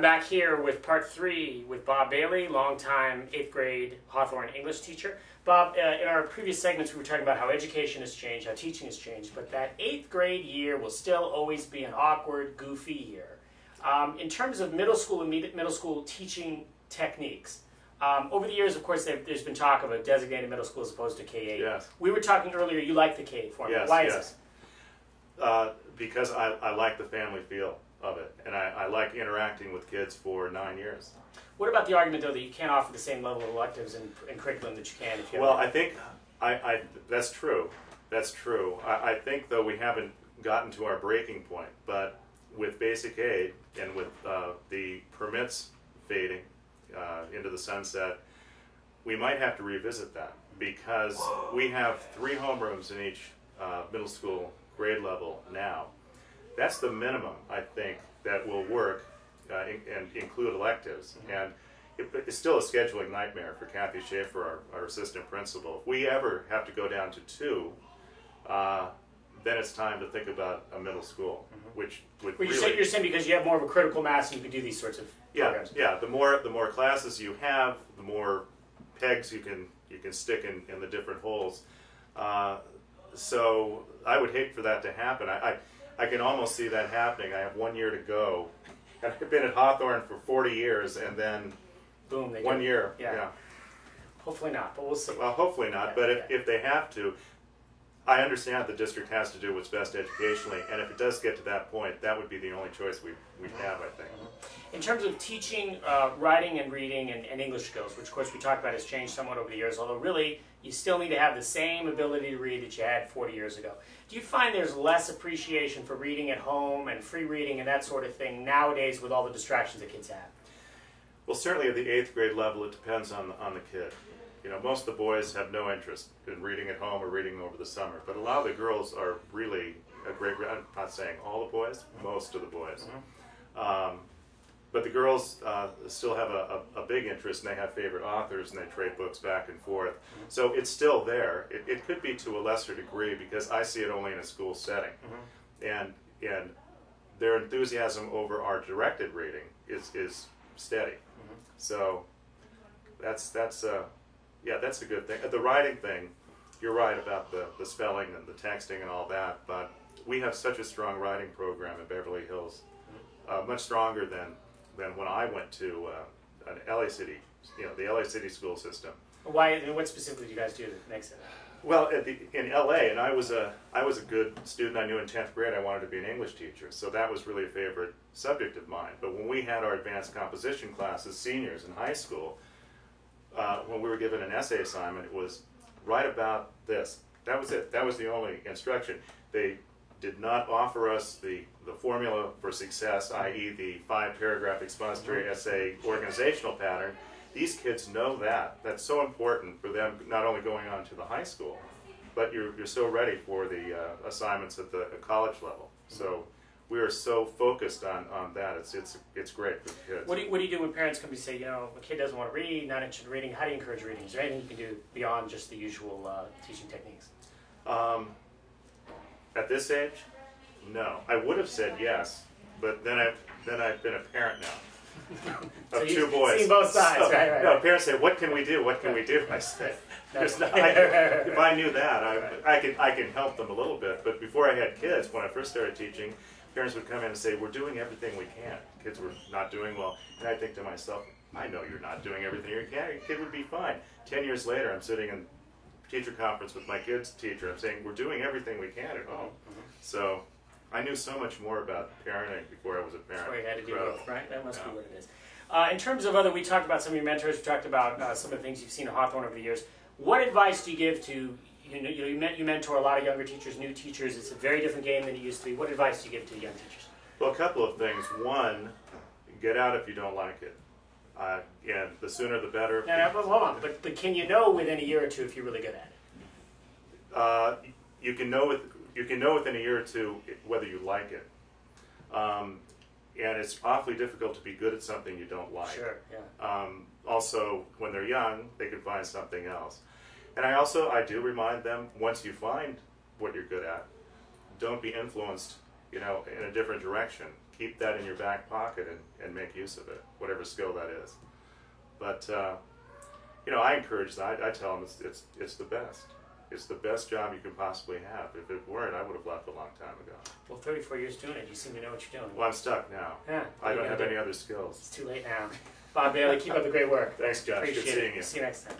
I'm back here with part 3 with Bob Bailey, longtime 8th grade Hawthorne English teacher. Bob, in our previous segments we were talking about how education has changed, how teaching has changed, but that 8th grade year will still always be an awkward, goofy year. In terms of middle school and middle school teaching techniques, over the years, of course, there's been talk of a designated middle school as opposed to K-8. Yes. We were talking earlier, you like the K-8 format. Yes, Why is yes. this? Because I like the family feel of it, and I like interacting with kids for 9 years. What about the argument, though, that you can't offer the same level of electives and curriculum that you can if you have... Well, I think that's true. That's true. I think, though, we haven't gotten to our breaking point, but with basic aid and with the permits fading into the sunset, we might have to revisit that, because we have 3 homerooms in each middle school grade level now. That's the minimum, I think, that will work and include electives. And it's still a scheduling nightmare for Kathy Schaefer, our assistant principal. If we ever have to go down to 2, then it's time to think about a middle school, which would really... You're saying because you have more of a critical mass and you can do these sorts of programs. Yeah. The more classes you have, the more pegs you can stick in the different holes. So I would hate for that to happen. I can almost see that happening. I have 1 year to go. I've been at Hawthorne for 40 years, and then boom, they 1 year. Yeah. Hopefully not, but we'll see. Well, hopefully not. Yeah, but if they have to, I understand the district has to do what's best educationally, and if it does get to that point, that would be the only choice we have, I think. In terms of teaching writing and reading and English skills, which of course we talked about has changed somewhat over the years, although really you still need to have the same ability to read that you had 40 years ago. Do you find there's less appreciation for reading at home and free reading and that sort of thing nowadays with all the distractions that kids have? Well, certainly at the 8th grade level, it depends on the kid. You know, most of the boys have no interest in reading at home or reading over the summer, but a lot of the girls are really a great, I'm not saying all the boys, most of the boys. But the girls still have a big interest, and they have favorite authors, and they trade books back and forth. So it's still there. It could be to a lesser degree, because I see it only in a school setting. And their enthusiasm over our directed reading is steady. So that's a good thing. The writing thing, you're right about the spelling and the texting and all that, but we have such a strong writing program in Beverly Hills, much stronger than when I went to an LA City, the LA City school system. Why? And what specifically do you guys do that makes it? Well, in LA, and I was a good student. I knew in 10th grade I wanted to be an English teacher, so that was really a favorite subject of mine. But when we had our advanced composition classes, seniors in high school, when we were given an essay assignment, it was write about this. That was it. That was the only instruction. They did not offer us the formula for success, i.e. the 5-paragraph expository essay organizational pattern. These kids know that. That's so important for them, not only going on to the high school, but you're so ready for the assignments at the college level. So we are so focused on that. It's great for the kids. What do you do when parents come and say, a kid doesn't want to read, not interested in reading? How do you encourage reading? Is there anything you can do beyond just the usual teaching techniques? At this age, no. I would have said yes, but then I've been a parent now of 2 boys. Seen both sides, so, right? No, parents say, "What can we do? What can we do?" I said, if I knew that, I can help them a little bit. But before I had kids, when I first started teaching, parents would come in and say, "We're doing everything we can." Kids were not doing well, and I think to myself, "I know you're not doing everything you can. Your kid would be fine." 10 years later, I'm sitting in teacher conference with my kids' teacher. I'm saying, "We're doing everything we can at home." So I knew so much more about parenting before I was a parent. That's what you had to deal with, right? That must be what it is. In terms of we talked about some of your mentors. We talked about some of the things you've seen at Hawthorne over the years. What advice do you give to, you mentor a lot of younger teachers, new teachers. It's a very different game than it used to be. What advice do you give to young teachers? Well, a couple of things. One, get out if you don't like it. And the sooner the better. Now, hold on. But can you know within a year or 2 if you're really good at it? You can know within a year or 2 whether you like it. And it's awfully difficult to be good at something you don't like. Sure, yeah. Also, when they're young, they can find something else. And I do remind them, once you find what you're good at, don't be influenced, in a different direction. keep that in your back pocket and make use of it, whatever skill that is. But I encourage that. I tell them it's the best. It's the best job you can possibly have. If it weren't, I would have left a long time ago. Well, 34 years doing it, you seem to know what you're doing. Well, I'm stuck now. Yeah, I don't have any other skills. It's too late now. Bob Bailey, keep up the great work. Thanks, Josh. Appreciate Good seeing it. you. See you next time.